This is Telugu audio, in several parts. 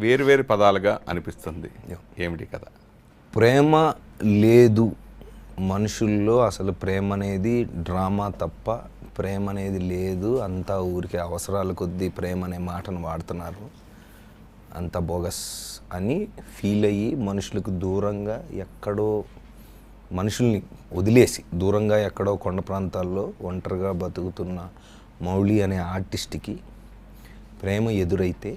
వేరు వేరు పదాలుగా అనిపిస్తుంది. ఏమిటి కదా? ప్రేమ లేదు మనుషుల్లో, అసలు ప్రేమ అనేది డ్రామా తప్ప ప్రేమ అనేది లేదు, అంతా ఊరికే అవసరాల కొద్దీ ప్రేమ అనే మాటను వాడుతున్నారు, అంత బోగస్ అని ఫీల్ అయ్యి మనుషులకు దూరంగా ఎక్కడో, మనుషుల్ని వదిలేసి దూరంగా ఎక్కడో కొండ ప్రాంతాల్లో ఒంటరిగా బతుకుతున్న మౌళి అనే ఆర్టిస్ట్కి ప్రేమ ఎదురైతే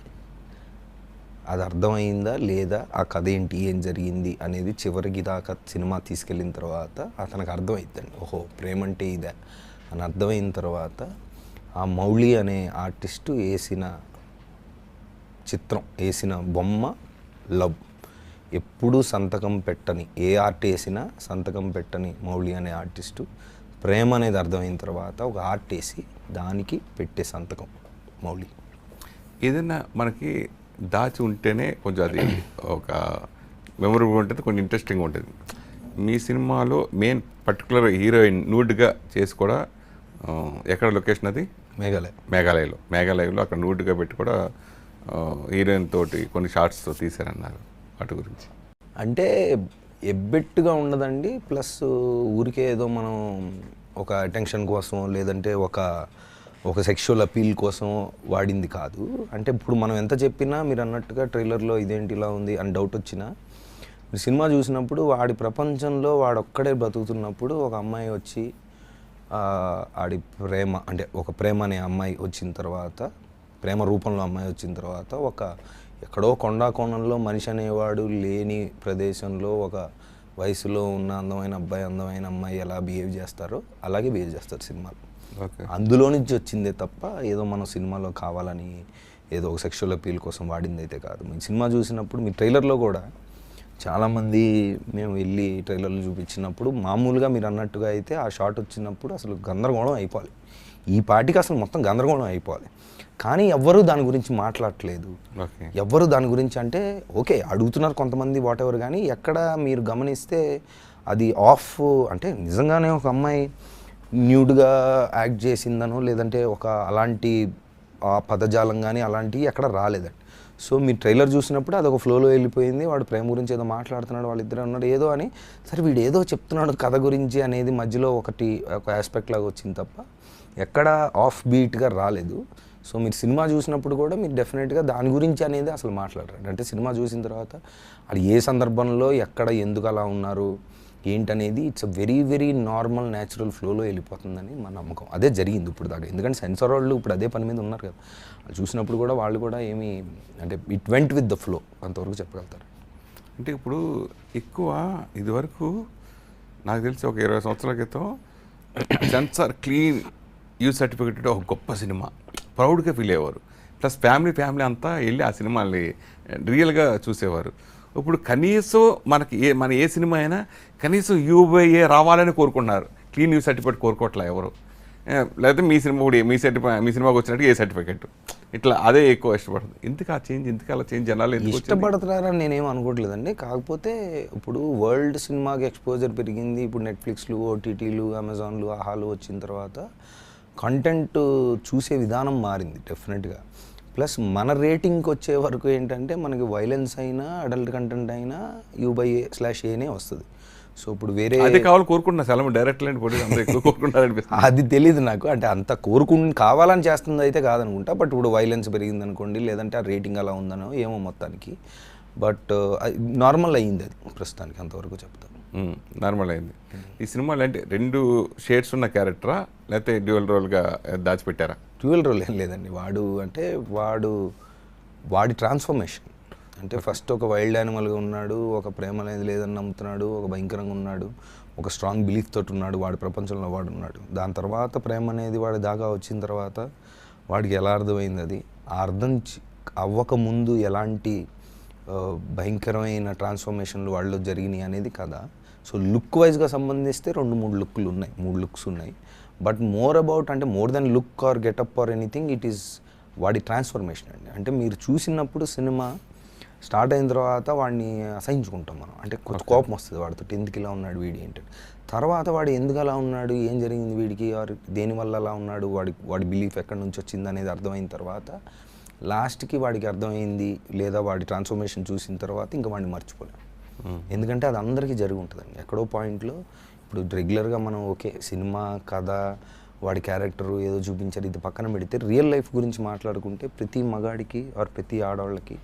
అది అర్థమైందా లేదా, ఆ కథ ఏంటి, ఏం జరిగింది అనేది చివరికి దాకా సినిమా తీసుకెళ్ళిన తర్వాత అతనికి అర్థమైందండి. ఓహో, ప్రేమ అంటే ఇదే అని అర్థమైన తర్వాత ఆ మౌళి అనే ఆర్టిస్టు వేసిన చిత్రం, వేసిన బొమ్మ లవ్. ఎప్పుడూ సంతకం పెట్టని, ఏ ఆర్ట్ వేసినా సంతకం పెట్టని మౌళి అనే ఆర్టిస్టు ప్రేమ అనేది అర్థమైన తర్వాత ఒక ఆర్ట్ వేసి దానికి పెట్టే సంతకం మౌళి. ఏదైనా మనకి దాచి ఉంటేనే కొంచెం అది ఒక మెమొరబుల్ ఉంటుంది, కొంచెం ఇంట్రెస్టింగ్ ఉంటుంది. మీ సినిమాలో మెయిన్ పర్టికులర్ హీరోయిన్ నూడ్గా చేసి కూడా, ఎక్కడ లొకేషన్ అది? మేఘాలయలో అక్కడ నూడ్గా పెట్టి కూడా హీరోయిన్ తోటి కొన్ని షార్ట్స్తో తీశారన్నారు. వాటి గురించి అంటే ఎబ్బెట్టుగా ఉండదండి, ప్లస్ ఊరికే ఏదో మనం ఒక అటెన్షన్ కోసం లేదంటే ఒక సెక్షువల్ అపీల్ కోసం వాడింది కాదు. అంటే ఇప్పుడు మనం ఎంత చెప్పినా మీరు అన్నట్టుగా ట్రైలర్లో ఇదేంటి ఇలా ఉంది అని డౌట్ వచ్చినా, మీరు సినిమా చూసినప్పుడు వాడి ప్రపంచంలో వాడొక్కడే బ్రతుకుతున్నప్పుడు ఒక అమ్మాయి వచ్చి ఆడి ప్రేమ, అంటే ఒక ప్రేమ అనే అమ్మాయి వచ్చిన తర్వాత, ప్రేమ రూపంలో అమ్మాయి వచ్చిన తర్వాత, ఒక ఎక్కడో కొండా కోణంలో మనిషి అనేవాడు లేని ప్రదేశంలో ఒక వయసులో ఉన్న అందమైన అబ్బాయి అందమైన అమ్మాయి ఎలా బిహేవ్ చేస్తారో అలాగే బిహేవ్ చేస్తారు సినిమాలో. అందులో నుంచి వచ్చిందే తప్ప ఏదో మనం సినిమాలో కావాలని ఏదో ఒక సెక్షువల్ అపీల్ కోసం వాడింది అయితే కాదు. మీ సినిమా చూసినప్పుడు మీ ట్రైలర్లో కూడా చాలామంది మేము వెళ్ళి ట్రైలర్లు చూపించినప్పుడు మామూలుగా మీరు అన్నట్టుగా అయితే ఆ షాట్ వచ్చినప్పుడు అసలు గందరగోళం అయిపోవాలి, ఈ పార్టీకి అసలు మొత్తం గందరగోళం అయిపోవాలి. కానీ ఎవ్వరూ దాని గురించి మాట్లాడట్లేదు. ఎవ్వరు దాని గురించి అంటే ఓకే అడుగుతున్నారు కొంతమంది వాట్ ఎవర్, కానీ ఎక్కడ మీరు గమనిస్తే అది ఆఫ్, అంటే నిజంగానే ఒక అమ్మాయి న్యూడ్గా యాక్ట్ చేసిందనో లేదంటే ఒక అలాంటి పదజాలం కానీ అలాంటివి ఎక్కడ రాలేదండి. సో మీరు ట్రైలర్ చూసినప్పుడు అదొక ఫ్లోలో వెళ్ళిపోయింది, వాడు ప్రేమ గురించి ఏదో మాట్లాడుతున్నాడు, వాళ్ళిద్దరు అన్నాడు ఏదో అని, సరే వీడు ఏదో చెప్తున్నాడు కథ గురించి అనేది మధ్యలో ఒక ఆస్పెక్ట్ లాగా వచ్చింది తప్ప ఎక్కడ ఆఫ్ బీట్గా రాలేదు. సో మీరు సినిమా చూసినప్పుడు కూడా మీరు డెఫినెట్గా దాని గురించి అనేది అసలు మాట్లాడరండి. అంటే సినిమా చూసిన తర్వాత అది ఏ సందర్భంలో ఎక్కడ ఎందుకు అలా ఉన్నారు ఏంటనేది it's a very very normal natural ఫ్లోలో వెళ్ళిపోతుందని మన నమ్మకం. అదే జరిగింది ఇప్పుడు దాకా, ఎందుకంటే సెన్సార్ వాళ్ళు ఇప్పుడు అదే పని మీద ఉన్నారు కదా, అది చూసినప్పుడు కూడా వాళ్ళు కూడా ఏమీ, అంటే it went with the flow అంతవరకు చెప్పగలుగుతారు. అంటే ఇప్పుడు ఎక్కువ ఇదివరకు నాకు తెలిసి ఒక 20 సంవత్సరాల క్రితం సెన్సార్ క్లీన్ యూ సర్టిఫికేట్ ఒక గొప్ప సినిమా ప్రౌడ్గా ఫీల్ అయ్యేవారు, ప్లస్ ఫ్యామిలీ అంతా వెళ్ళి ఆ సినిమాని రియల్గా చూసేవారు. ఇప్పుడు కనీసం మన ఏ సినిమా అయినా కనీసం యూబైఏ రావాలని కోరుకుంటున్నారు, క్లీన్ యూ సర్టిఫికేట్ కోరుకోవట్లే ఎవరు. లేకపోతే మీ సినిమా కూడా మీ సినిమాకి వచ్చినట్టు ఏ సర్టిఫికేట్, ఇట్లా అదే ఎక్కువ ఇష్టపడుతుంది. ఎందుకు ఆ చేంజ్, ఎందుకు అలా చేంజ్ జనాలు ఇష్టపడుతున్నారని నేనేం అనుకోవట్లేదండి. కాకపోతే ఇప్పుడు వరల్డ్ సినిమాకి ఎక్స్పోజర్ పెరిగింది, ఇప్పుడు నెట్ఫ్లిక్స్లు, ఓటీటీలు, అమెజాన్లు, ఆహాలు వచ్చిన తర్వాత కంటెంట్ చూసే విధానం మారింది డెఫినెట్గా. ప్లస్ మన రేటింగ్కి వచ్చే వరకు ఏంటంటే మనకి వైలెన్స్ అయినా అడల్ట్ కంటెంట్ అయినా U/A/A వస్తుంది. సో ఇప్పుడు వేరే అది కావాలి కోరుకుంటున్నా చాలా డైరెక్ట్ అది తెలియదు నాకు, అంటే అంత కావాలని చేస్తుంది అయితే కాదనుకుంటా. బట్ ఇప్పుడు వైలెన్స్ పెరిగింది అనుకోండి, లేదంటే ఆ రేటింగ్ అలా ఉందనో ఏమో మొత్తానికి, బట్ నార్మల్ అయ్యింది అది ప్రస్తుతానికి, అంతవరకు చెప్తాను. నార్మల్ అయింది. ఈ సినిమాలో అంటే 2 షేడ్స్ ఉన్న క్యారెక్టరా లేకపోతే డ్యూయల్ రోల్గా దాచిపెట్టారా? డ్యూయల్ రోల్ ఏం లేదండి. వాడి ట్రాన్స్ఫర్మేషన్, అంటే ఫస్ట్ ఒక వైల్డ్ యానిమల్గా ఉన్నాడు, ఒక ప్రేమ అనేది లేదని నమ్ముతున్నాడు, ఒక భయంకరంగా ఉన్నాడు, ఒక స్ట్రాంగ్ బిలీఫ్ తోటి ఉన్నాడు, వాడి ప్రపంచంలో వాడు ఉన్నాడు. దాని తర్వాత ప్రేమ అనేది వాడి దాకా వచ్చిన తర్వాత వాడికి ఎలా అర్థమైంది, అది అర్థం అవ్వకముందు ఎలాంటి భయంకరమైన ట్రాన్స్ఫర్మేషన్లు వాళ్ళు జరిగినాయి అనేది కదా. సో లుక్ వైజ్గా సంబంధిస్తే 2-3 లుక్లు ఉన్నాయి, 3 లుక్స్ ఉన్నాయి. బట్ మోర్ అబౌట్, అంటే more than look or getup or anything, it is వాడి ట్రాన్స్ఫర్మేషన్ అండి. అంటే మీరు చూసినప్పుడు సినిమా స్టార్ట్ అయిన తర్వాత వాడిని అసహించుకుంటాం మనం, అంటే కొంచెం కోపం వస్తుంది వాడితో, ఎందుకు ఇలా ఉన్నాడు వీడి ఏంటి, తర్వాత వాడు ఎందుకు అలా ఉన్నాడు, ఏం జరిగింది వీడికి, ఆర్ దేనివల్ల అలా ఉన్నాడు, వాడి బిలీఫ్ ఎక్కడి నుంచి వచ్చింది అనేది అర్థమైన తర్వాత లాస్ట్కి వాడికి అర్థమైంది లేదా వాడి ట్రాన్స్ఫర్మేషన్ చూసిన తర్వాత ఇంకా వాడిని మర్చిపోలేం. ఎందుకంటే అది అందరికీ జరిగి ఉంటుందండి ఎక్కడో పాయింట్లో. ఇప్పుడు రెగ్యులర్గా మనం ఓకే సినిమా కథ వాడి క్యారెక్టర్ ఏదో చూపించారు ఇది పక్కన పెడితే రియల్ లైఫ్ గురించి మాట్లాడుకుంటే ప్రతి మగాడికి ఆర్ ప్రతి ఆడవాళ్ళకి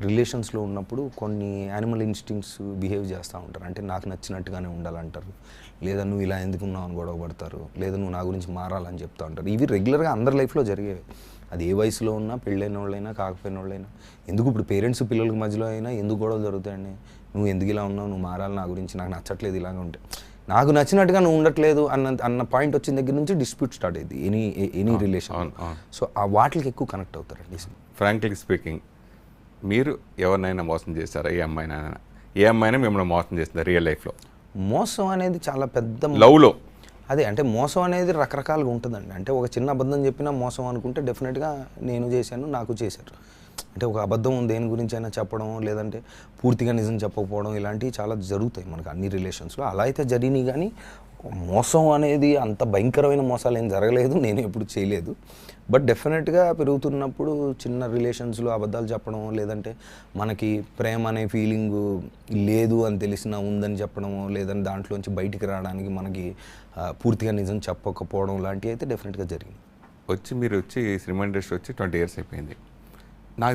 రిలేషన్స్లో ఉన్నప్పుడు కొన్ని యానిమల్ ఇన్స్టింక్ట్స్ బిహేవ్ చేస్తూ ఉంటారు. అంటే నాకు నచ్చినట్టుగానే ఉండాలంటారు, లేదా నువ్వు ఇలా ఎందుకు ఉన్నావు అని గొడవ పడతారు, లేదా నువ్వు నా గురించి మారాలని చెప్తూ ఉంటారు. ఇవి రెగ్యులర్గా అందరి లైఫ్లో జరిగేవి. అది ఏ వయసులో ఉన్నా, పెళ్ళైన వాళ్ళైనా కాకపోయిన వాళ్ళైనా. ఎందుకు ఇప్పుడు పేరెంట్స్ పిల్లలకి మధ్యలో అయినా ఎందుకు గొడవలు జరుగుతాయండి? నువ్వు ఎందుకు ఇలా ఉన్నావు, నువ్వు మారాలి, నా గురించి నాకు నచ్చట్లేదు, ఇలాగ ఉంటే నాకు నచ్చినట్టుగా నువ్వు ఉండట్లేదు అన్న పాయింట్ వచ్చిన దగ్గర నుంచి డిస్ప్యూట్ స్టార్ట్ అయ్యింది ఎనీ రిలేషన్. సో ఆ వాటికి ఎక్కువ కనెక్ట్ అవుతారండి. ఫ్రాంక్లీ స్పీకింగ్, మీరు ఎవరినైనా మోసం చేస్తారా? ఏ అమ్మాయినా మిమ్మల్ని మోసం చేస్తుందా రియల్ లైఫ్లో? మోసం అనేది చాలా పెద్ద లవ్లో అదే అంటే మోసం అనేది రకరకాలుగా ఉంటుందండి. అంటే ఒక చిన్న అబద్ధం చెప్పినా మోసం అనుకుంటే డెఫినెట్గా నేను చేశాను, నాకు చేశారు. అంటే ఒక అబద్ధం దేని గురించి అయినా చెప్పడం, లేదంటే పూర్తిగా నిజం చెప్పకపోవడం, ఇలాంటివి చాలా జరుగుతాయి మనకు అన్ని రిలేషన్స్లో. అలా అయితే జరిగినాయి. కానీ మోసం అనేది అంత భయంకరమైన మోసాలు ఏం జరగలేదు, నేను ఎప్పుడు చేయలేదు. బట్ డెఫినెట్గా పెరుగుతున్నప్పుడు చిన్న రిలేషన్స్లో అబద్ధాలు చెప్పడం, లేదంటే మనకి ప్రేమ అనే ఫీలింగు లేదు అని తెలిసినా ఉందని చెప్పడము, లేదంటే దాంట్లోంచి బయటికి రావడానికి మనకి పూర్తిగా నిజం చెప్పకపోవడం లాంటివి అయితే డెఫినెట్గా జరిగింది. మీరు వచ్చి సినిమా ఇండస్ట్రీ వచ్చి 20 years అయిపోయింది.